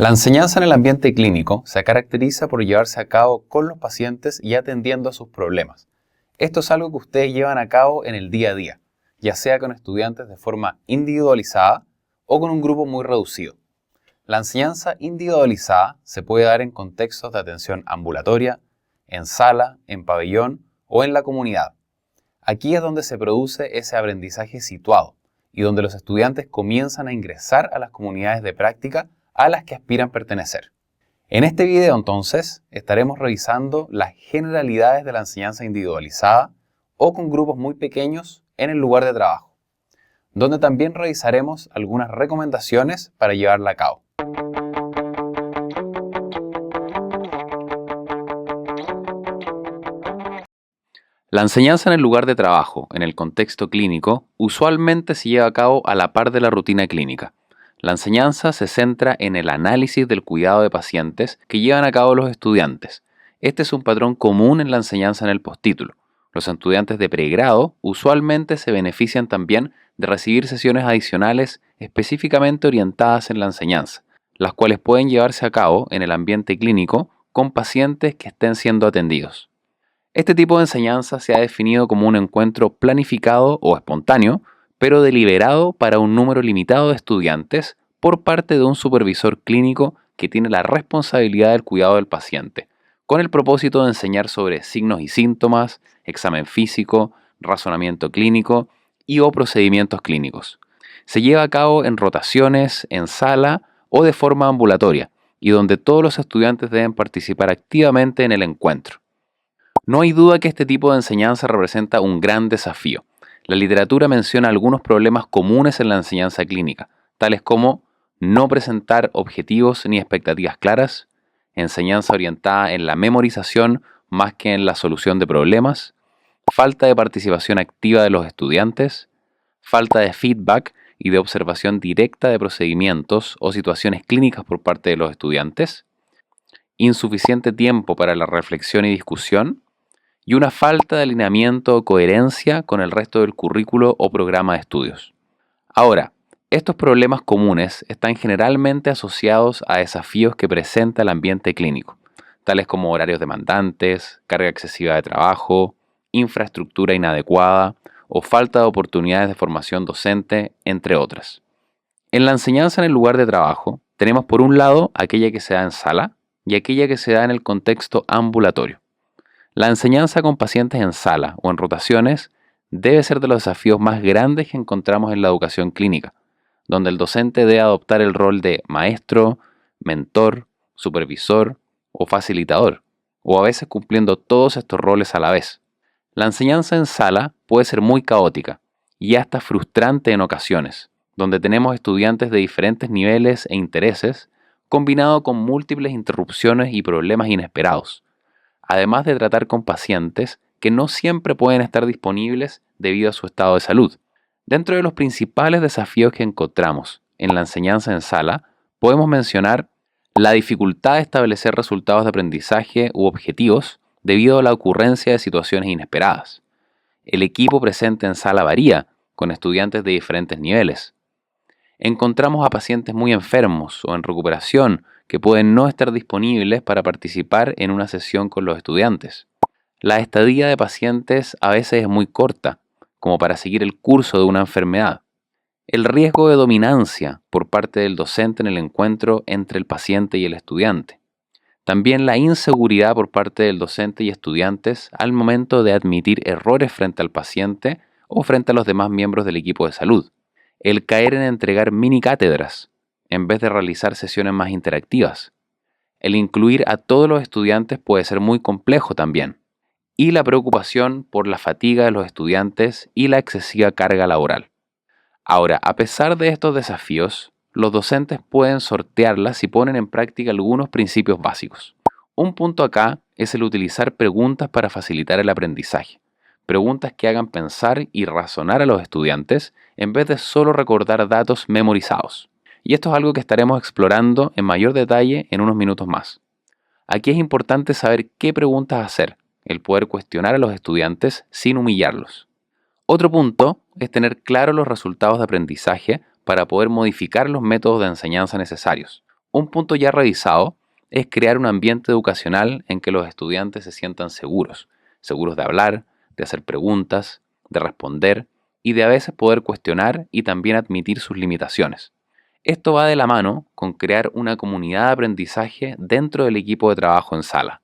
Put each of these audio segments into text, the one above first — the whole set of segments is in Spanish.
La enseñanza en el ambiente clínico se caracteriza por llevarse a cabo con los pacientes y atendiendo a sus problemas. Esto es algo que ustedes llevan a cabo en el día a día, ya sea con estudiantes de forma individualizada o con un grupo muy reducido. La enseñanza individualizada se puede dar en contextos de atención ambulatoria, en sala, en pabellón o en la comunidad. Aquí es donde se produce ese aprendizaje situado y donde los estudiantes comienzan a ingresar a las comunidades de práctica a las que aspiran pertenecer. En este video entonces estaremos revisando las generalidades de la enseñanza individualizada o con grupos muy pequeños en el lugar de trabajo, donde también revisaremos algunas recomendaciones para llevarla a cabo. La enseñanza en el lugar de trabajo, en el contexto clínico, usualmente se lleva a cabo a la par de la rutina clínica. La enseñanza se centra en el análisis del cuidado de pacientes que llevan a cabo los estudiantes. Este es un patrón común en la enseñanza en el postítulo. Los estudiantes de pregrado usualmente se benefician también de recibir sesiones adicionales específicamente orientadas en la enseñanza, las cuales pueden llevarse a cabo en el ambiente clínico con pacientes que estén siendo atendidos. Este tipo de enseñanza se ha definido como un encuentro planificado o espontáneo, pero deliberado para un número limitado de estudiantes por parte de un supervisor clínico que tiene la responsabilidad del cuidado del paciente, con el propósito de enseñar sobre signos y síntomas, examen físico, razonamiento clínico o procedimientos clínicos. Se lleva a cabo en rotaciones, en sala o de forma ambulatoria, y donde todos los estudiantes deben participar activamente en el encuentro. No hay duda que este tipo de enseñanza representa un gran desafío. La literatura menciona algunos problemas comunes en la enseñanza clínica, tales como no presentar objetivos ni expectativas claras, enseñanza orientada en la memorización más que en la solución de problemas, falta de participación activa de los estudiantes, falta de feedback y de observación directa de procedimientos o situaciones clínicas por parte de los estudiantes, insuficiente tiempo para la reflexión y discusión, y una falta de alineamiento o coherencia con el resto del currículo o programa de estudios. Ahora, estos problemas comunes están generalmente asociados a desafíos que presenta el ambiente clínico, tales como horarios demandantes, carga excesiva de trabajo, infraestructura inadecuada o falta de oportunidades de formación docente, entre otras. En la enseñanza en el lugar de trabajo, tenemos por un lado aquella que se da en sala y aquella que se da en el contexto ambulatorio. La enseñanza con pacientes en sala o en rotaciones debe ser de los desafíos más grandes que encontramos en la educación clínica, donde el docente debe adoptar el rol de maestro, mentor, supervisor o facilitador, o a veces cumpliendo todos estos roles a la vez. La enseñanza en sala puede ser muy caótica y hasta frustrante en ocasiones, donde tenemos estudiantes de diferentes niveles e intereses, combinado con múltiples interrupciones y problemas inesperados, además de tratar con pacientes que no siempre pueden estar disponibles debido a su estado de salud. Dentro de los principales desafíos que encontramos en la enseñanza en sala, podemos mencionar la dificultad de establecer resultados de aprendizaje u objetivos debido a la ocurrencia de situaciones inesperadas. El equipo presente en sala varía, con estudiantes de diferentes niveles. Encontramos a pacientes muy enfermos o en recuperación que pueden no estar disponibles para participar en una sesión con los estudiantes. La estadía de pacientes a veces es muy corta, como para seguir el curso de una enfermedad. El riesgo de dominancia por parte del docente en el encuentro entre el paciente y el estudiante. También la inseguridad por parte del docente y estudiantes al momento de admitir errores frente al paciente o frente a los demás miembros del equipo de salud. El caer en entregar mini cátedras en vez de realizar sesiones más interactivas. El incluir a todos los estudiantes puede ser muy complejo también. Y la preocupación por la fatiga de los estudiantes y la excesiva carga laboral. Ahora, a pesar de estos desafíos, los docentes pueden sortearlas si ponen en práctica algunos principios básicos. Un punto acá es el utilizar preguntas para facilitar el aprendizaje. Preguntas que hagan pensar y razonar a los estudiantes en vez de solo recordar datos memorizados. Y esto es algo que estaremos explorando en mayor detalle en unos minutos más. Aquí es importante saber qué preguntas hacer, el poder cuestionar a los estudiantes sin humillarlos. Otro punto es tener claros los resultados de aprendizaje para poder modificar los métodos de enseñanza necesarios. Un punto ya revisado es crear un ambiente educacional en que los estudiantes se sientan seguros, seguros de hablar, de hacer preguntas, de responder y de a veces poder cuestionar y también admitir sus limitaciones. Esto va de la mano con crear una comunidad de aprendizaje dentro del equipo de trabajo en sala.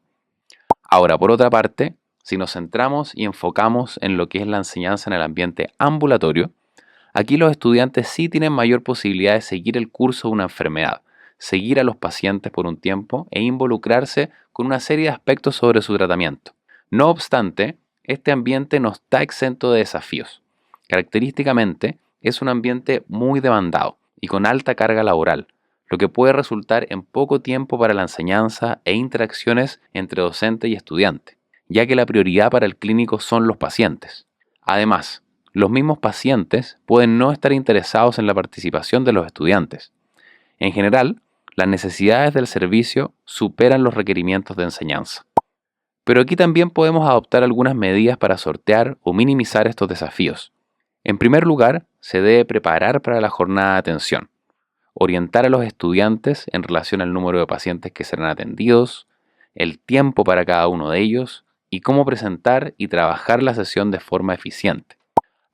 Ahora, por otra parte, si nos centramos y enfocamos en lo que es la enseñanza en el ambiente ambulatorio, aquí los estudiantes sí tienen mayor posibilidad de seguir el curso de una enfermedad, seguir a los pacientes por un tiempo e involucrarse con una serie de aspectos sobre su tratamiento. No obstante, este ambiente no está exento de desafíos. Característicamente, es un ambiente muy demandado y con alta carga laboral, lo que puede resultar en poco tiempo para la enseñanza e interacciones entre docente y estudiante, ya que la prioridad para el clínico son los pacientes. Además, los mismos pacientes pueden no estar interesados en la participación de los estudiantes. En general, las necesidades del servicio superan los requerimientos de enseñanza. Pero aquí también podemos adoptar algunas medidas para sortear o minimizar estos desafíos. En primer lugar, se debe preparar para la jornada de atención, orientar a los estudiantes en relación al número de pacientes que serán atendidos, el tiempo para cada uno de ellos y cómo presentar y trabajar la sesión de forma eficiente.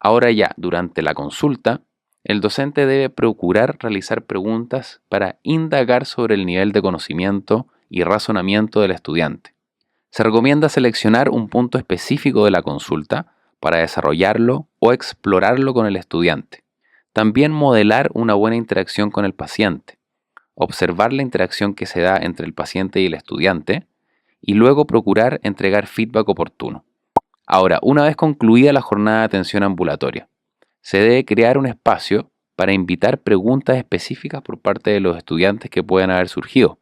Ahora ya, durante la consulta, el docente debe procurar realizar preguntas para indagar sobre el nivel de conocimiento y razonamiento del estudiante. Se recomienda seleccionar un punto específico de la consulta para desarrollarlo o explorarlo con el estudiante. También modelar una buena interacción con el paciente, observar la interacción que se da entre el paciente y el estudiante y luego procurar entregar feedback oportuno. Ahora, una vez concluida la jornada de atención ambulatoria, se debe crear un espacio para invitar preguntas específicas por parte de los estudiantes que puedan haber surgido,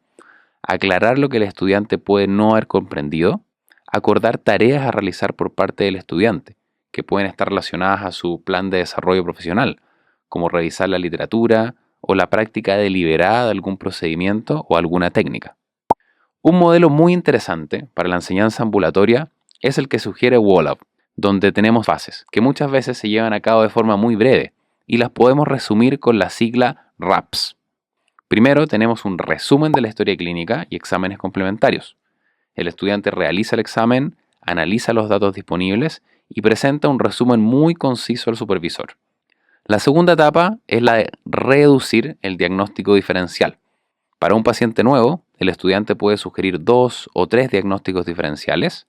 aclarar lo que el estudiante puede no haber comprendido, acordar tareas a realizar por parte del estudiante, que pueden estar relacionadas a su plan de desarrollo profesional, como revisar la literatura o la práctica deliberada de algún procedimiento o alguna técnica. Un modelo muy interesante para la enseñanza ambulatoria es el que sugiere Wallach, donde tenemos fases que muchas veces se llevan a cabo de forma muy breve y las podemos resumir con la sigla RAPS. Primero tenemos un resumen de la historia clínica y exámenes complementarios. El estudiante realiza el examen, analiza los datos disponibles y presenta un resumen muy conciso al supervisor. La segunda etapa es la de reducir el diagnóstico diferencial. Para un paciente nuevo, el estudiante puede sugerir 2 o 3 diagnósticos diferenciales.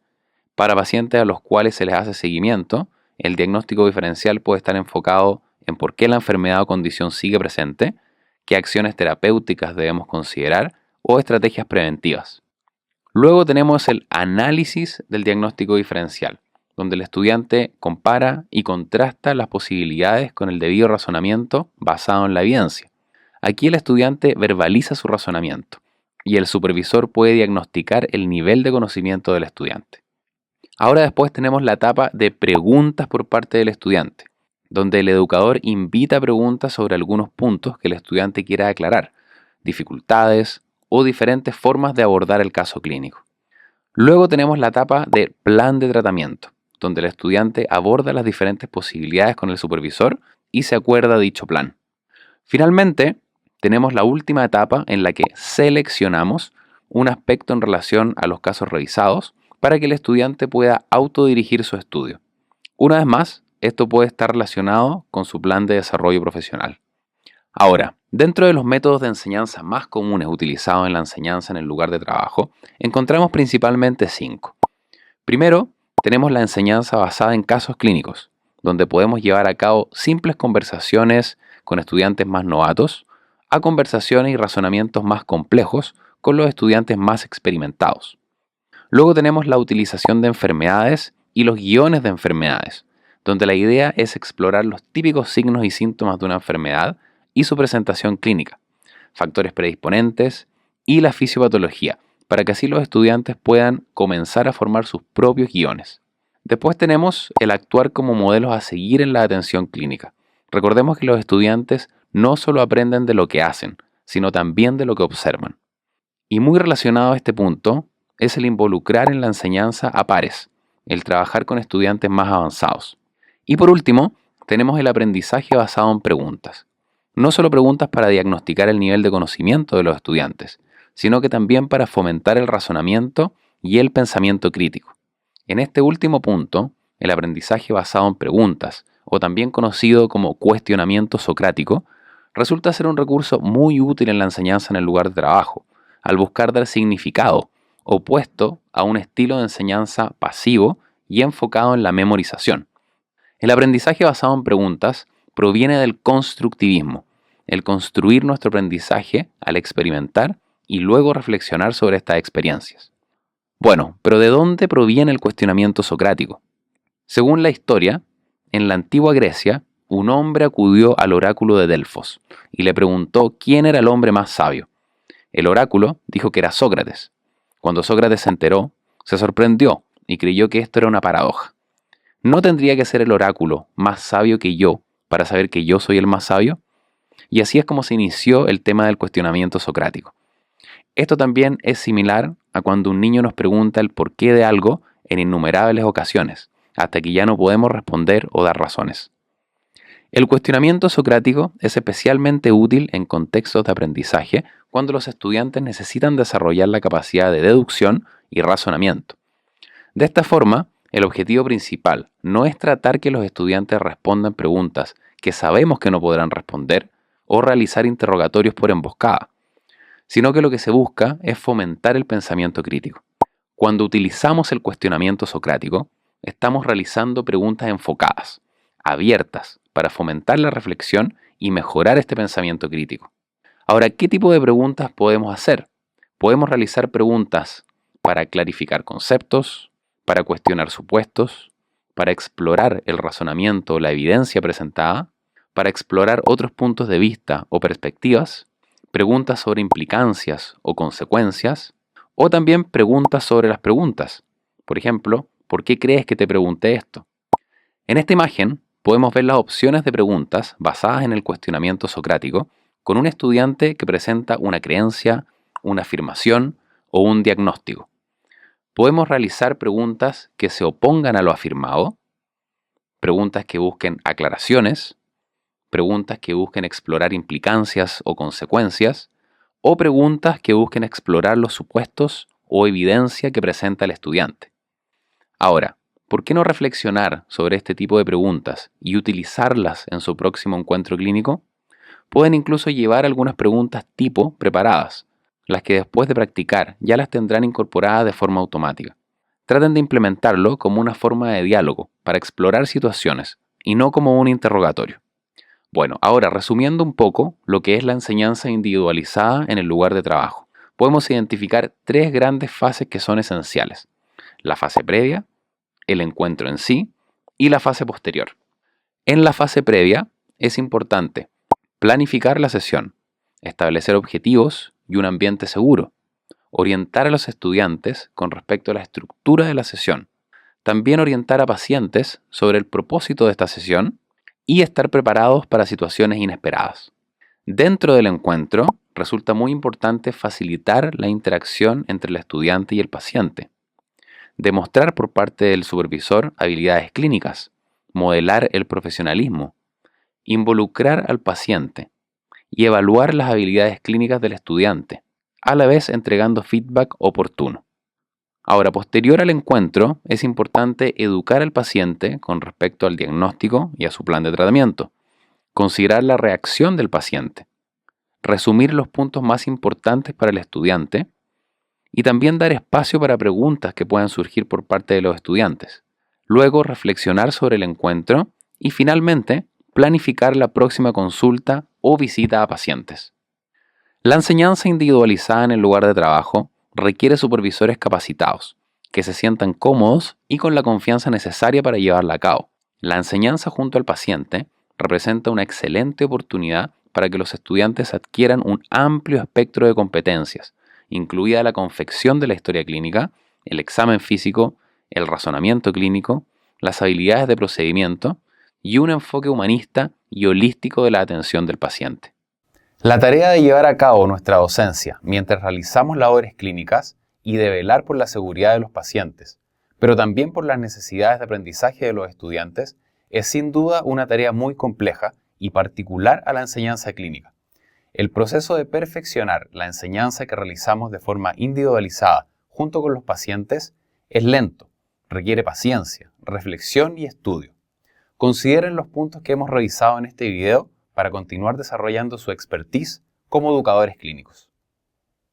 Para pacientes a los cuales se les hace seguimiento, el diagnóstico diferencial puede estar enfocado en por qué la enfermedad o condición sigue presente, qué acciones terapéuticas debemos considerar o estrategias preventivas. Luego tenemos el análisis del diagnóstico diferencial, donde el estudiante compara y contrasta las posibilidades con el debido razonamiento basado en la evidencia. Aquí el estudiante verbaliza su razonamiento y el supervisor puede diagnosticar el nivel de conocimiento del estudiante. Ahora después tenemos la etapa de preguntas por parte del estudiante, donde el educador invita a preguntas sobre algunos puntos que el estudiante quiera aclarar, dificultades o diferentes formas de abordar el caso clínico. Luego tenemos la etapa de plan de tratamiento, donde el estudiante aborda las diferentes posibilidades con el supervisor y se acuerda dicho plan. Finalmente, tenemos la última etapa en la que seleccionamos un aspecto en relación a los casos revisados para que el estudiante pueda autodirigir su estudio. Una vez más, esto puede estar relacionado con su plan de desarrollo profesional. Ahora, dentro de los métodos de enseñanza más comunes utilizados en la enseñanza en el lugar de trabajo, encontramos principalmente 5. Primero, tenemos la enseñanza basada en casos clínicos, donde podemos llevar a cabo simples conversaciones con estudiantes más novatos, a conversaciones y razonamientos más complejos con los estudiantes más experimentados. Luego tenemos la utilización de enfermedades y los guiones de enfermedades, donde la idea es explorar los típicos signos y síntomas de una enfermedad y su presentación clínica, factores predisponentes y la fisiopatología, para que así los estudiantes puedan comenzar a formar sus propios guiones. Después tenemos el actuar como modelos a seguir en la atención clínica. Recordemos que los estudiantes no solo aprenden de lo que hacen, sino también de lo que observan. Y muy relacionado a este punto es el involucrar en la enseñanza a pares, el trabajar con estudiantes más avanzados. Y por último, tenemos el aprendizaje basado en preguntas, No solo preguntas para diagnosticar el nivel de conocimiento de los estudiantes, sino que también para fomentar el razonamiento y el pensamiento crítico. En este último punto, el aprendizaje basado en preguntas, o también conocido como cuestionamiento socrático, resulta ser un recurso muy útil en la enseñanza en el lugar de trabajo, al buscar dar significado, opuesto a un estilo de enseñanza pasivo y enfocado en la memorización. El aprendizaje basado en preguntas proviene del constructivismo, el construir nuestro aprendizaje al experimentar y luego reflexionar sobre estas experiencias. Bueno, pero ¿de dónde proviene el cuestionamiento socrático? Según la historia, en la antigua Grecia, un hombre acudió al oráculo de Delfos y le preguntó quién era el hombre más sabio. El oráculo dijo que era Sócrates. Cuando Sócrates se enteró, se sorprendió y creyó que esto era una paradoja. ¿No tendría que ser el oráculo más sabio que yo para saber que yo soy el más sabio? Y así es como se inició el tema del cuestionamiento socrático. Esto también es similar a cuando un niño nos pregunta el porqué de algo en innumerables ocasiones, hasta que ya no podemos responder o dar razones. El cuestionamiento socrático es especialmente útil en contextos de aprendizaje cuando los estudiantes necesitan desarrollar la capacidad de deducción y razonamiento. De esta forma, el objetivo principal no es tratar que los estudiantes respondan preguntas que sabemos que no podrán responder o realizar interrogatorios por emboscada, sino que lo que se busca es fomentar el pensamiento crítico. Cuando utilizamos el cuestionamiento socrático, estamos realizando preguntas enfocadas, abiertas, para fomentar la reflexión y mejorar este pensamiento crítico. Ahora, ¿qué tipo de preguntas podemos hacer? Podemos realizar preguntas para clarificar conceptos, para cuestionar supuestos, para explorar el razonamiento o la evidencia presentada, para explorar otros puntos de vista o perspectivas, preguntas sobre implicancias o consecuencias, o también preguntas sobre las preguntas. Por ejemplo, ¿por qué crees que te pregunté esto? En esta imagen podemos ver las opciones de preguntas basadas en el cuestionamiento socrático con un estudiante que presenta una creencia, una afirmación o un diagnóstico. Podemos realizar preguntas que se opongan a lo afirmado, preguntas que busquen aclaraciones, preguntas que busquen explorar implicancias o consecuencias, o preguntas que busquen explorar los supuestos o evidencia que presenta el estudiante. Ahora, ¿por qué no reflexionar sobre este tipo de preguntas y utilizarlas en su próximo encuentro clínico? Pueden incluso llevar algunas preguntas tipo preparadas, las que después de practicar ya las tendrán incorporadas de forma automática. Traten de implementarlo como una forma de diálogo para explorar situaciones y no como un interrogatorio. Bueno, ahora resumiendo un poco lo que es la enseñanza individualizada en el lugar de trabajo, podemos identificar tres grandes fases que son esenciales: la fase previa, el encuentro en sí y la fase posterior. En la fase previa es importante planificar la sesión, establecer objetivos y un ambiente seguro, orientar a los estudiantes con respecto a la estructura de la sesión, también orientar a pacientes sobre el propósito de esta sesión y estar preparados para situaciones inesperadas. Dentro del encuentro, resulta muy importante facilitar la interacción entre el estudiante y el paciente, demostrar por parte del supervisor habilidades clínicas, modelar el profesionalismo, involucrar al paciente y evaluar las habilidades clínicas del estudiante, a la vez entregando feedback oportuno. Ahora, posterior al encuentro, es importante educar al paciente con respecto al diagnóstico y a su plan de tratamiento, considerar la reacción del paciente, resumir los puntos más importantes para el estudiante y también dar espacio para preguntas que puedan surgir por parte de los estudiantes. Luego, reflexionar sobre el encuentro y finalmente, planificar la próxima consulta o visita a pacientes. La enseñanza individualizada en el lugar de trabajo requiere supervisores capacitados, que se sientan cómodos y con la confianza necesaria para llevarla a cabo. La enseñanza junto al paciente representa una excelente oportunidad para que los estudiantes adquieran un amplio espectro de competencias, incluida la confección de la historia clínica, el examen físico, el razonamiento clínico, las habilidades de procedimiento y un enfoque humanista y holístico de la atención del paciente. La tarea de llevar a cabo nuestra docencia mientras realizamos labores clínicas y de velar por la seguridad de los pacientes, pero también por las necesidades de aprendizaje de los estudiantes, es sin duda una tarea muy compleja y particular a la enseñanza clínica. El proceso de perfeccionar la enseñanza que realizamos de forma individualizada junto con los pacientes es lento, requiere paciencia, reflexión y estudio. Consideren los puntos que hemos revisado en este video para continuar desarrollando su expertise como educadores clínicos.